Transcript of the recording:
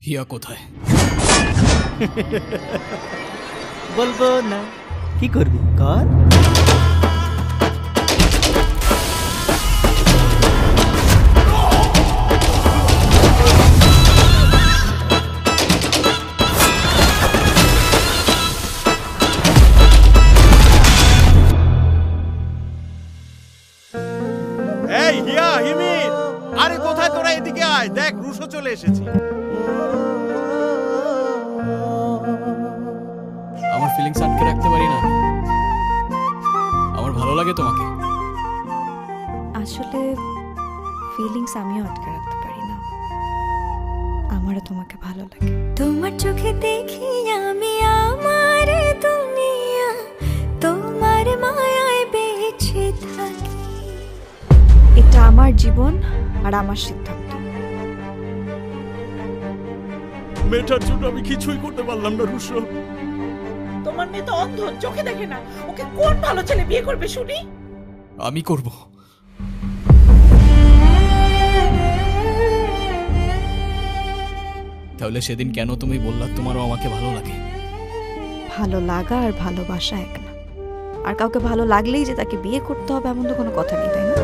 হিয়া কোথায়? বলবো না। কি করবি কর। এই হিয়া, হিমির, আরে কোথায় তোরা? এদিকে আয়, দেখ রুশো চলে এসেছে। আমার ফিলিংস আটকে রাখতে পারি না। আমার ভালো লাগে তোমাকে। আসলে ফিলিংস আমিও আটকে রাখতে পারি না। আমারও তোমাকে ভালো লাগে। তোমার চোখে দেখি আমি আমার দুনিয়া, তোমার মায়ায় বেঁচে থাকি। এটা আমার জীবন আর আমার সিদ্ধান্ত। মেয়েটার জন্য আমি কিছুই করতে পারলাম না রুশো। তোমার মেয়ে তো অন্ধ, চোখে দেখে না। ওকে কোন ভালো ছেলে বিয়ে করবে শুনি? আমি করব। তাহলে সেদিন কেন তুমি বললা তোমারও আমাকে ভালো লাগে? ভালো লাগা আর ভালোবাসা এক না। আর কাউকে ভালো লাগলেই যে তাকে বিয়ে করতে হবে এমন তো কোনো কথা নেই, তাই না?